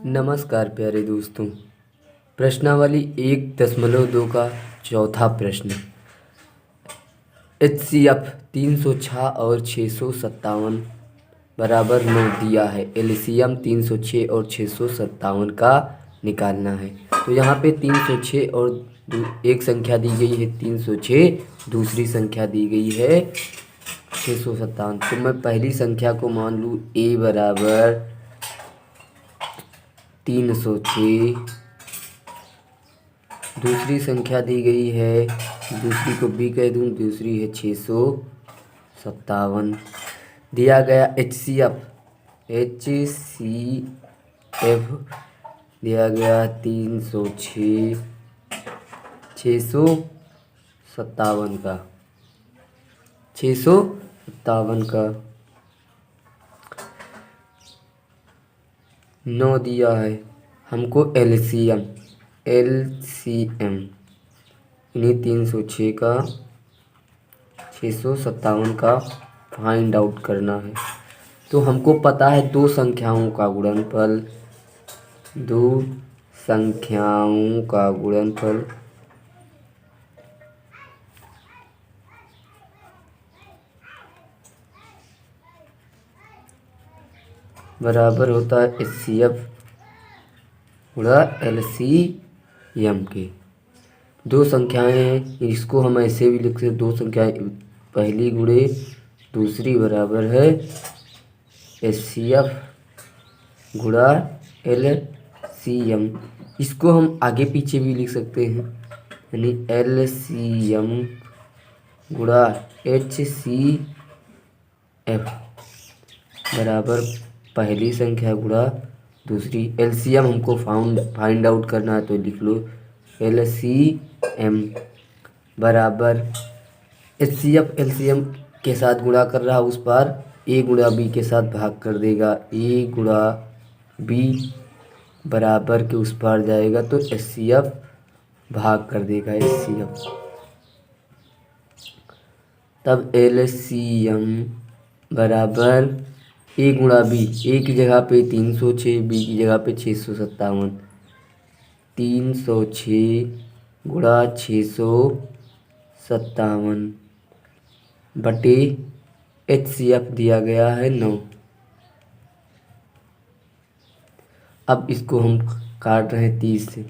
नमस्कार प्यारे दोस्तों। प्रश्नावली 1.2 का चौथा प्रश्न। HCF 306 और 657 बराबर 9 दिया है। LCM 306 और 657 का निकालना है। तो यहाँ पे 306 और एक संख्या दी गई है 306, दूसरी संख्या दी गई है 657। तो मैं पहली संख्या को मान लूँ A बराबर 306, दूसरी संख्या दी गई है, दूसरी को B कह दूँ, दूसरी है 657। दिया गया HCF दिया गया 306 657 का 9 दिया है। हमको LCM यानी 306 का 657 का फाइंड आउट करना है। तो हमको पता है दो संख्याओं का गुणनफल बराबर होता है HCF गुणा LCM के। दो संख्याएं हैं, इसको हम ऐसे भी लिख सकते, दो संख्याएं पहली गुणे दूसरी बराबर है HCF गुणा LCM। इसको हम आगे पीछे भी लिख सकते हैं, यानी LCM गुणा HCF बराबर पहली संख्या गुणा दूसरी। LCM हमको फाइंड आउट करना है, तो लिख लो LCM बराबर HCF LCM के साथ गुणा कर रहा, उस पार A गुणा B के साथ भाग कर देगा, A गुणा B बराबर के उस पार जाएगा तो HCF भाग कर देगा HCF। तब LCM बराबर A गुणा B, A की जगह पे 306, B की जगह पे 657। 306 गुणा 657 बटे HCF दिया गया है 9। अब इसको हम काट रहे हैं 30 से।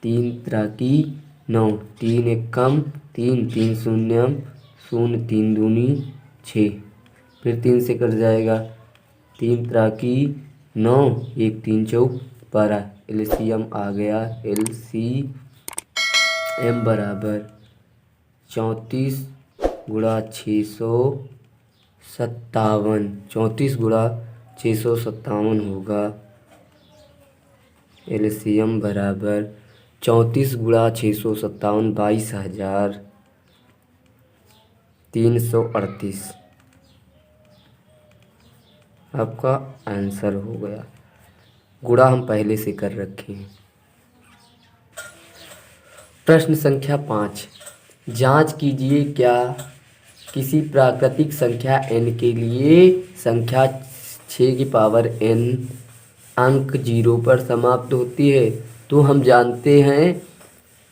3 त्रिकी 9, 3 एक कम 3, 3 शून्यम 0, 3 दूनी 6, फिर 3 से कट जाएगा। 3 त्रिकी 9, 1 3 चौक 12। LCM आ गया, LCM बराबर 34 गुणा 657। 34 गुणा 657 होगा। LCM बराबर 34 गुणा 657 22,338 आपका आंसर हो गया। गुणा हम पहले से कर रखे हैं। प्रश्न संख्या 5। जांच कीजिए क्या किसी प्राकृतिक संख्या n के लिए संख्या 6 की पावर n अंक 0 पर समाप्त होती है। तो हम जानते हैं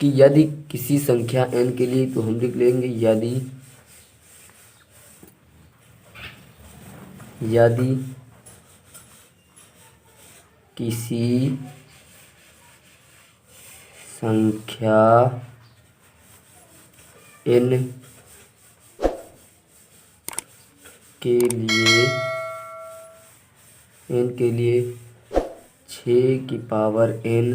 कि यदि किसी संख्या n के लिए, तो हम लिख लेंगे यदि किसी संख्या n के लिए 6 की पावर n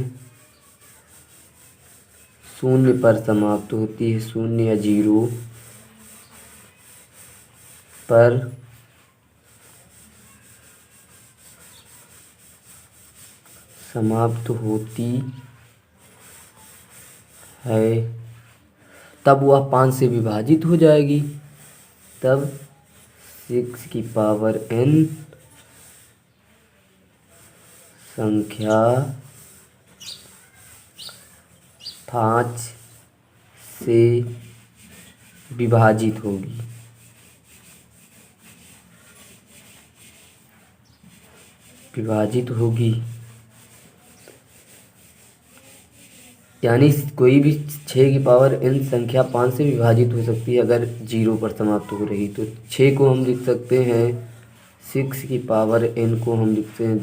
0 पर समाप्त होती है, 0 या 0 पर समाप्त होती है, तब वह 5 से विभाजित हो जाएगी। तब 6 की पावर n संख्या 5 से विभाजित होगी। यानी कोई भी 6 की पावर n संख्या 5 से विभाजित हो सकती है अगर 0 पर समाप्त हो रही। तो 6 को हम लिख सकते हैं 6 की पावर n को हम लिखते हैं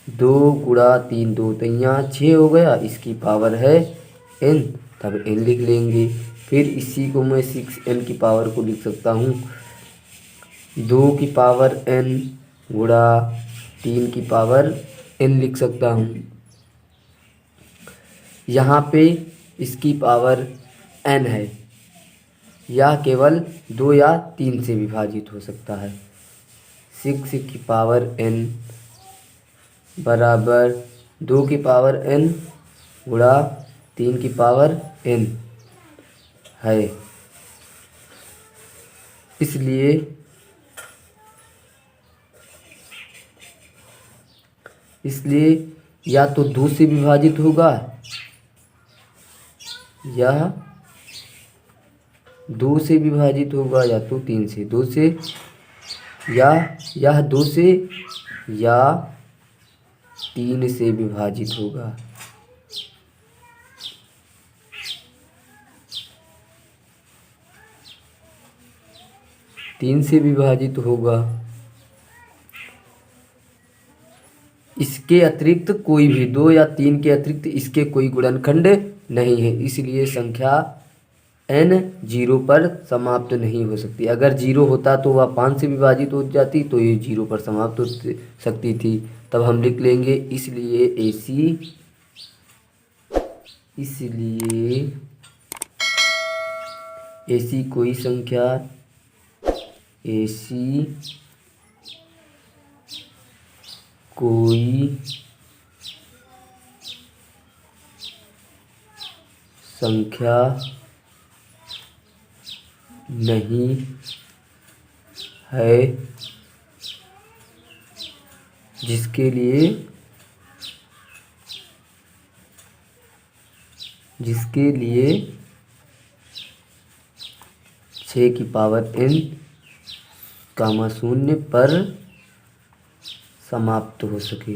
2 गुणा 3 2, तो यहाँ 6 हो गया, इसकी पावर है n, तब n लिख लेंगे। फिर इसी को मैं 6n की पावर को लिख सकता हूँ 2 की पावर n गुणा 3 की पावर n लिख सकता हूँ। यहाँ पे इसकी पावर n है, यह केवल 2 या 3 से विभाजित हो सकता है। 6 की पावर n बराबर 2 की पावर n गुणा 3 की पावर n है। इसलिए या तो 2 से विभाजित होगा, यह 2 से विभाजित होगा, या तो 3 से, 2 से, या यह 2 से या 3 से विभाजित होगा। तीन से विभाजित होगा। इसके अतिरिक्त कोई भी 2 या 3 के अतिरिक्त इसके कोई गुणनखंड नहीं है, इसलिए संख्या n 0 पर समाप्त नहीं हो सकती। अगर 0 होता तो वह 5 से विभाजित हो जाती, तो ये 0 पर समाप्त हो सकती थी। तब हम लिख लेंगे ऐसी कोई संख्या नहीं है जिसके लिए 6 की पावर n कामा 0 पर समाप्त हो सके,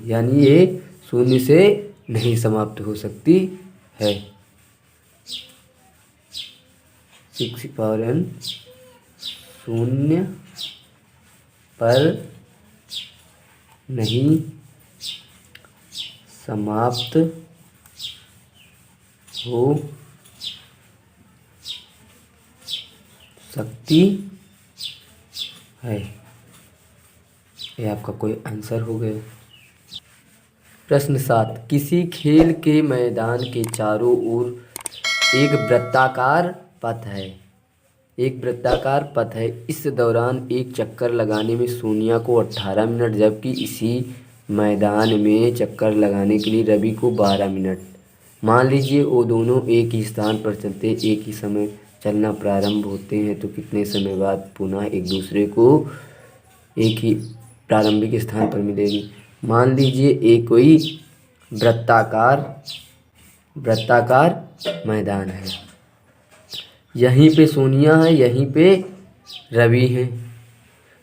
यानी ये 0 से नहीं समाप्त हो सकती है। 6 की पावर n 0 पर नहीं समाप्त हो सकती है। ये आपका कोई आंसर हो गया। प्रश्न 7, किसी खेल के मैदान के चारों ओर एक वृत्ताकार पथ है। इस दौरान एक चक्कर लगाने में सोनिया को 18 मिनट, जबकि इसी मैदान में चक्कर लगाने के लिए रवि को 12 मिनट। मान लीजिए वो दोनों एक ही स्थान पर चलते एक ही समय चलना प्रारंभ होते हैं, तो कितने समय बाद पुनः एक दूसरे को एक ही प्रारंभिक स्थान पर मिलेगी। मान लीजिए एक कोई वृत्ताकार मैदान है, यहीं पे सोनिया है, यहीं पे रवि है।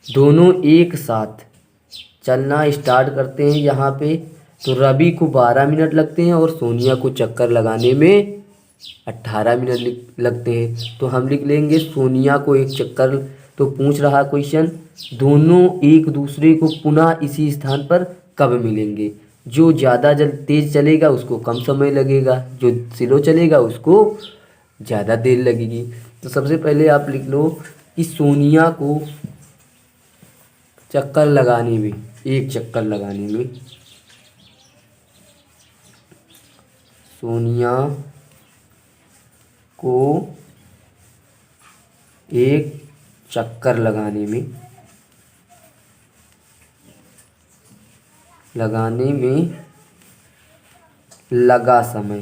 दोनों एक साथ चलना स्टार्ट करते हैं यहाँ पे, तो रवि को 12 मिनट लगते हैं और सोनिया को चक्कर लगाने में 18 मिनट लगते हैं। तो हम लिख लेंगे सोनिया को एक चक्कर, तो पूछ रहा क्वेश्चन दोनों एक दूसरे को पुनः इसी स्थान पर कब मिलेंगे। जो ज़्यादा तेज़ चलेगा उसको कम समय लगेगा, जो स्लो चलेगा उसको ज़्यादा देर लगेगी। तो सबसे पहले आप लिख लो कि सोनिया को चक्कर लगाने में, एक चक्कर लगाने में सोनिया को एक चक्कर लगाने में लगा समय,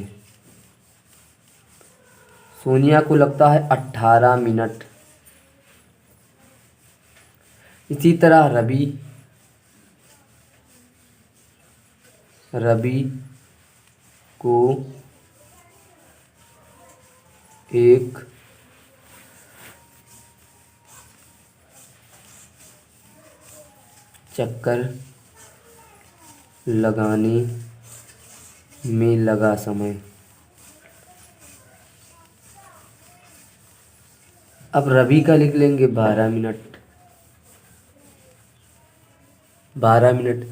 सोनिया को लगता है 18 मिनट। इसी तरह रवि को एक चक्कर लगाने में लगा समय। अब रवि का लिख लेंगे 12 मिनट। 12 मिनट।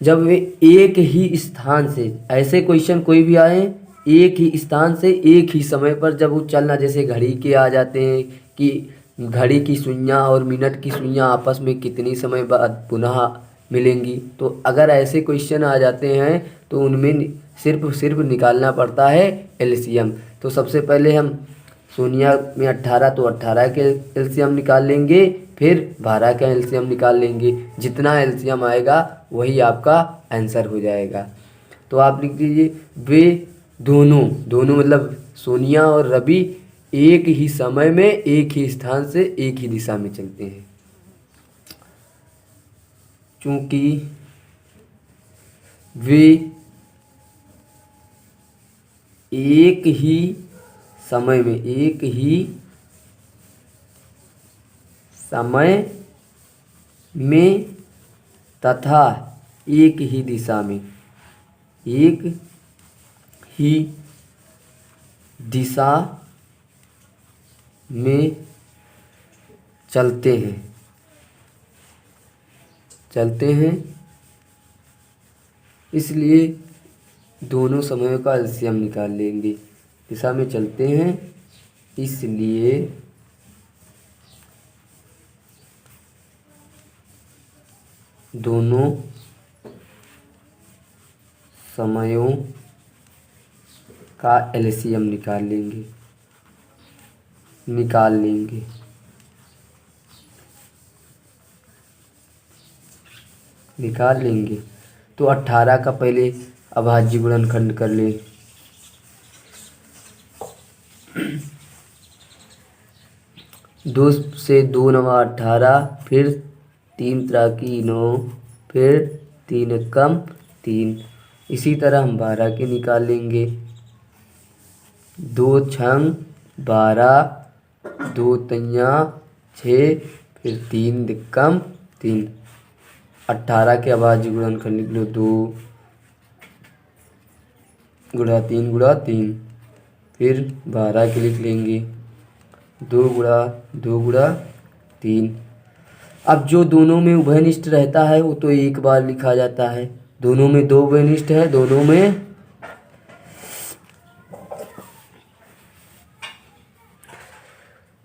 जब वे एक ही स्थान से, ऐसे क्वेश्चन कोई भी आए, एक ही स्थान से एक ही समय पर जब वो चलना, जैसे घड़ी के आ जाते हैं कि घड़ी की सुइयाँ और मिनट की सुइयाँ आपस में कितनी समय बाद पुनः मिलेंगी, तो अगर ऐसे क्वेश्चन आ जाते हैं तो उनमें सिर्फ निकालना पड़ता है एलसीएम। तो सबसे पहले हम शून्य में 18, तो 18 के एलसीएम निकाल लेंगे, फिर 12 का एलसीएम निकाल लेंगे। जितना एलसीएम आएगा वही आपका आंसर हो जाएगा। तो आप लिख दीजिए वे दोनों मतलब सोनिया और रवि एक ही समय में एक ही स्थान से एक ही दिशा में चलते हैं। चूंकि वे एक ही समय में तथा एक ही दिशा में चलते हैं, इसलिए दोनों समयों का एलसीएम निकाल लेंगे। दिशा में चलते हैं इसलिए दोनों समयों का एलसीएम निकाल लेंगे। तो 18 का पहले अभाज्य गुणनखंड कर ले। 2 से 2 नवा 18, फिर 3 त्रिकी 9, फिर 3 कम 3। इसी तरह हम 12 के निकाल लेंगे। 2 छंग 12, 2 तियां 6, फिर 3 दिक्कम 3। 18 के अभाज्य गुणनखंड लिख लो 2 गुणा 3 गुणा 3। फिर 12 के लिख लेंगे 2 गुणा 2 गुणा 3। अब जो दोनों में उभयनिष्ठ रहता है वो तो एक बार लिखा जाता है। दोनों में 2 उभयनिष्ठ है, दोनों में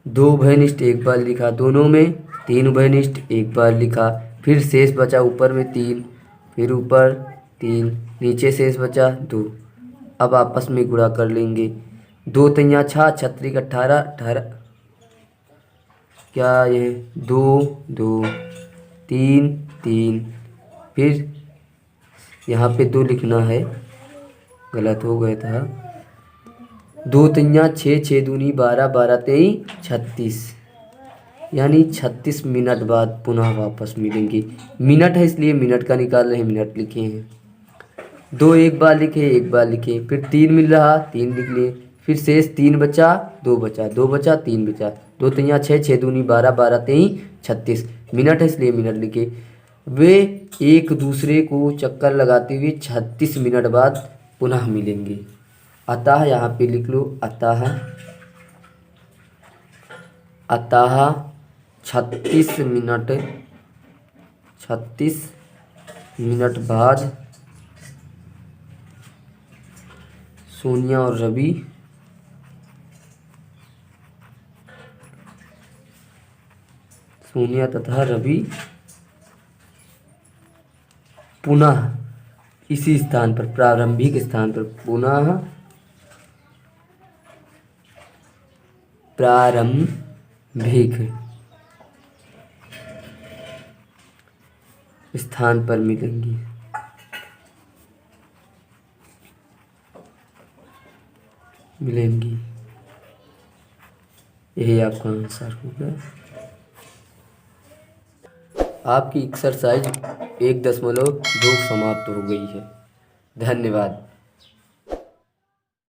2 उभयनिष्ठ एक बार लिखा, दोनों में 3 उभयनिष्ठ एक बार लिखा। फिर शेष बचा ऊपर में 3, फिर ऊपर 3, नीचे शेष बचा 2। अब आपस में गुणा कर लेंगे। 2 तियां 6, 6 18, 18 क्या ये 2 2 3 3। फिर यहाँ पे 2 लिखना है, गलत हो गया था। 2 तियां 6, 6 दूनी 12, 12 तेई 36, यानी 36 मिनट बाद पुनः वापस मिलेंगे। मिनट है इसलिए मिनट का निकाल रहे हैं, मिनट लिखे हैं। 2 एक बार लिखे, एक बार लिखे, फिर 3 मिल रहा 3 लिख लिए, फिर शेष 3 बचा 2 बचा, 2 बचा 3 बचा। 2 तियां 6, 6 दूनी 12, 12 तेई 36 मिनट है इसलिए मिनट लिखे। वे एक दूसरे को चक्कर लगाते हुए 36 मिनट बाद पुनः मिलेंगे। अतः यहाँ पे लिख लो अतः 36 मिनट बाद सोनिया और रवि तथा रवि पुनः इसी स्थान पर, प्रारंभिक स्थान पर पुनः प्रारंभिक स्थान पर मिलेंगी। यही आपका आंसर होगा। आपकी एक्सरसाइज 1.2 समाप्त हो गई है। धन्यवाद।